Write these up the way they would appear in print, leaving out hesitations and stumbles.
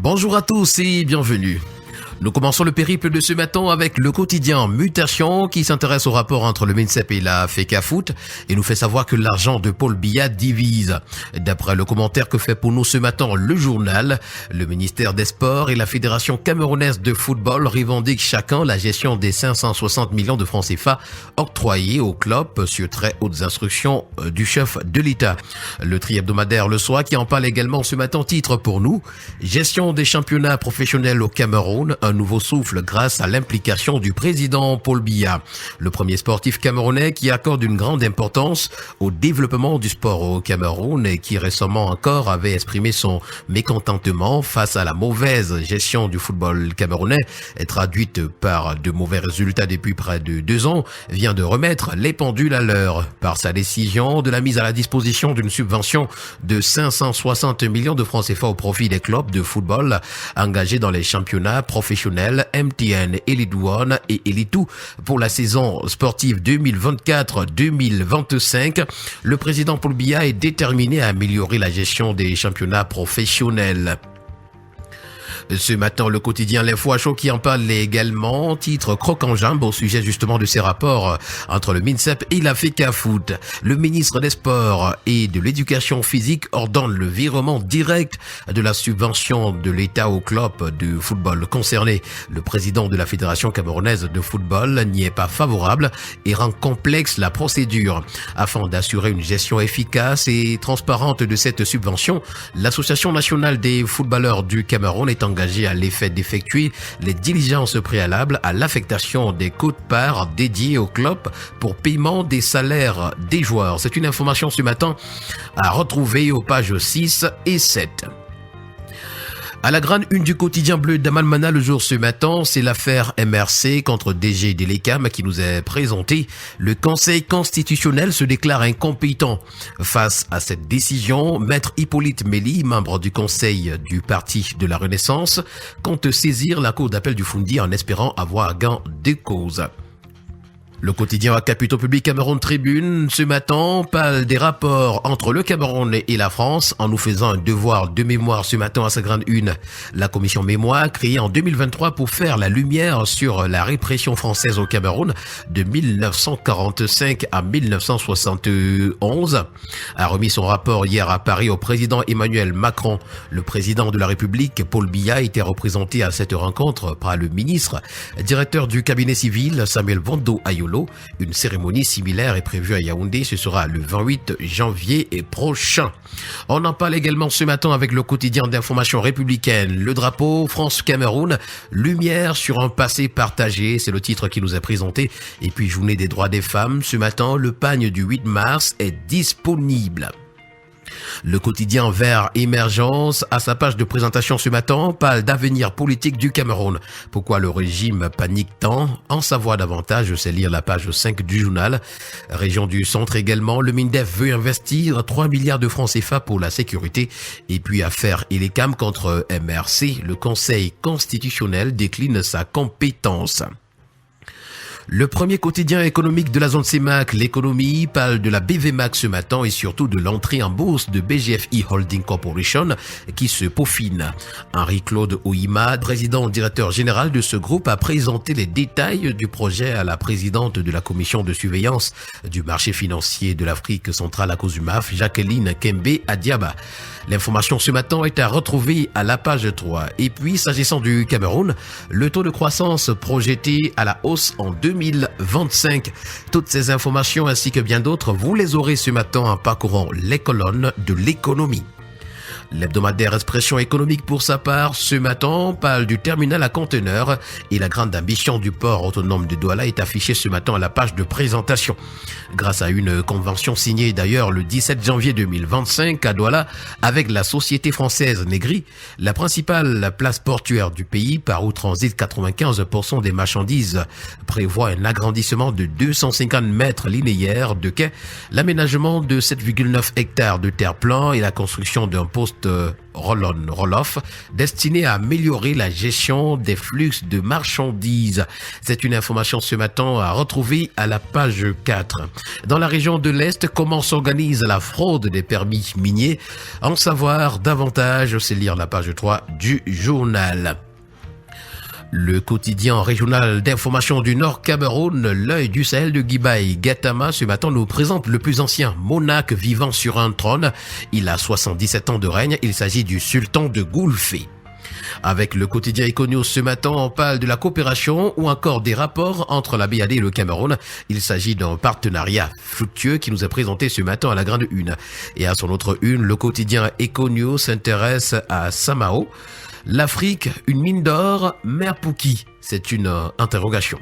Bonjour à tous et bienvenue. Nous commençons le périple de ce matin avec le quotidien Mutation qui s'intéresse au rapport entre le MINSEP et la FECAFOOT et nous fait savoir que l'argent de Paul Biya divise. D'après le commentaire que fait pour nous ce matin le journal, le ministère des Sports et la Fédération camerounaise de football revendiquent chacun la gestion des 560 millions de francs CFA octroyés au club sur très hautes instructions du chef de l'État. Le tri-hebdomadaire Le Soir qui en parle également ce matin titre pour nous « Gestion des championnats professionnels au Cameroun ». Un nouveau souffle grâce à l'implication du président Paul Biya, le premier sportif camerounais qui accorde une grande importance au développement du sport au Cameroun et qui récemment encore avait exprimé son mécontentement face à la mauvaise gestion du football camerounais, traduite par de mauvais résultats depuis près de 2 ans, vient de remettre les pendules à l'heure par sa décision de la mise à la disposition d'une subvention de 560 millions de francs CFA au profit des clubs de football engagés dans les championnats professionnels MTN, Elite One et Elite 2 pour la saison sportive 2024-2025. Le président Paul Biya est déterminé à améliorer la gestion des championnats professionnels. Ce matin, le quotidien L'Info à chaud qui en parle également, titre croc en jambe au sujet justement de ces rapports entre le MINSEP et la FECAFOOT. Le ministre des Sports et de l'Éducation physique ordonne le virement direct de la subvention de l'État au club de football concerné. Le président de la Fédération camerounaise de football n'y est pas favorable et rend complexe la procédure. Afin d'assurer une gestion efficace et transparente de cette subvention, l'Association nationale des footballeurs du Cameroun est engagé à l'effet d'effectuer les diligences préalables à l'affectation des quotes-parts dédiées au club pour paiement des salaires des joueurs. C'est une information ce matin à retrouver aux pages 6 et 7. À la grande une du quotidien bleu d'Amalmana le jour ce matin, c'est l'affaire MRC contre DG Delecam qui nous est présentée. Le Conseil constitutionnel se déclare incompétent. Face à cette décision, Maître Hippolyte Méli, membre du Conseil du Parti de la Renaissance, compte saisir la Cour d'appel du Foundi en espérant avoir gain de cause. Le quotidien à Capitaux Public Cameroun Tribune, ce matin, parle des rapports entre le Cameroun et la France en nous faisant un devoir de mémoire ce matin à sa grande une. La commission mémoire, créée en 2023 pour faire la lumière sur la répression française au Cameroun de 1945 à 1971, a remis son rapport hier à Paris au président Emmanuel Macron. Le président de la République, Paul Biya, était représenté à cette rencontre par le ministre, directeur du cabinet civil, Samuel Vondo Ayolo. Une cérémonie similaire est prévue à Yaoundé, ce sera le 28 janvier prochain. On en parle également ce matin avec le quotidien d'information républicaine. Le drapeau France-Cameroun, lumière sur un passé partagé, c'est le titre qui nous est présenté. Et puis journée des droits des femmes, ce matin, le pagne du 8 mars est disponible. Le quotidien Vert Émergence, à sa page de présentation ce matin, parle d'avenir politique du Cameroun. Pourquoi le régime panique tant? En savoir davantage, c'est lire la page 5 du journal. Région du Centre également, le MINDEF veut investir 3 milliards de francs CFA pour la sécurité. Et puis affaire Elecam contre MRC, le Conseil constitutionnel décline sa compétence. Le premier quotidien économique de la zone CEMAC, l'économie, parle de la BVMAC ce matin et surtout de l'entrée en bourse de BGFI Holding Corporation qui se peaufine. Henri-Claude Ouima, président directeur général de ce groupe, a présenté les détails du projet à la présidente de la commission de surveillance du marché financier de l'Afrique centrale à cause du MAF, Jacqueline Kembe Adiaba. L'information ce matin est à retrouver à la page 3. Et puis, s'agissant du Cameroun, le taux de croissance projeté à la hausse en 2025. Toutes ces informations ainsi que bien d'autres, vous les aurez ce matin en parcourant les colonnes de l'économie. L'hebdomadaire Expression économique pour sa part, ce matin, parle du terminal à conteneurs et la grande ambition du port autonome de Douala est affichée ce matin à la page de présentation. Grâce à une convention signée d'ailleurs le 17 janvier 2025 à Douala avec la société française Negri, la principale place portuaire du pays par où transitent 95% des marchandises, prévoit un agrandissement de 250 mètres linéaires de quai, l'aménagement de 7,9 hectares de terre-plan et la construction d'un poste roll-off destiné à améliorer la gestion des flux de marchandises. C'est une information ce matin à retrouver à la page 4. Dans la région de l'Est, comment s'organise la fraude des permis miniers? En savoir davantage, c'est lire la page 3 du journal. Le quotidien régional d'information du Nord Cameroun, l'œil du Sahel de Guibaï Gatama, ce matin nous présente le plus ancien monarque vivant sur un trône. Il a 77 ans de règne, il s'agit du sultan de Goulfé. Avec le quotidien Econews ce matin, on parle de la coopération ou encore des rapports entre la BAD et le Cameroun. Il s'agit d'un partenariat fructueux qui nous est présenté ce matin à la grande une. Et à son autre une, le quotidien Econews s'intéresse à Samao. L'Afrique, une mine d'or, mère pour qui? C'est une interrogation.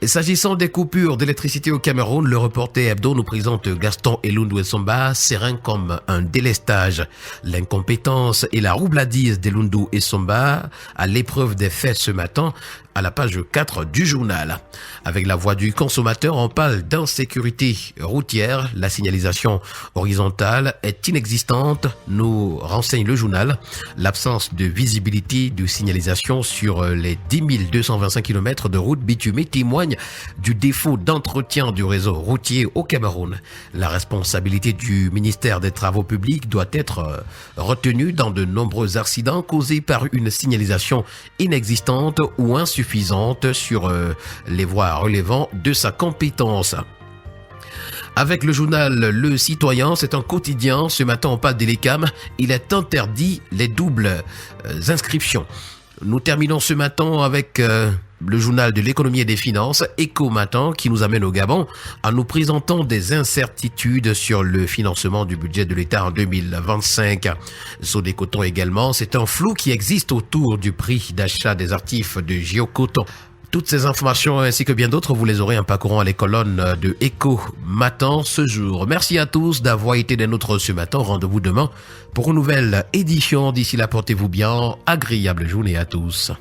Et s'agissant des coupures d'électricité au Cameroun, le reporter hebdo nous présente Gaston Elundu Essomba serein comme un délestage. L'incompétence et la roubladise d'Elundu Essomba à l'épreuve des faits ce matin à la page 4 du journal. Avec la voix du consommateur, on parle d'insécurité routière. La signalisation horizontale est inexistante, nous renseigne le journal. L'absence de visibilité de signalisation sur les 10 225 km de route bitumée témoigne du défaut d'entretien du réseau routier au Cameroun. La responsabilité du ministère des Travaux publics doit être retenue dans de nombreux accidents causés par une signalisation inexistante ou insuffisante sur les voies relevant de sa compétence. Avec le journal Le Citoyen, c'est un quotidien. Ce matin, on parle des LECAM. Il est interdit les doubles inscriptions. Nous terminons ce matin avec le journal de l'économie et des finances, Éco Matin, qui nous amène au Gabon en nous présentant des incertitudes sur le financement du budget de l'État en 2025. Sodécoton également, c'est un flou qui existe autour du prix d'achat des actifs de Géocoton. Toutes ces informations ainsi que bien d'autres, vous les aurez en parcourant les colonnes de Éco Matin ce jour. Merci à tous d'avoir été des nôtres ce matin. Rendez-vous demain pour une nouvelle édition. D'ici là, portez-vous bien. Agréable journée à tous.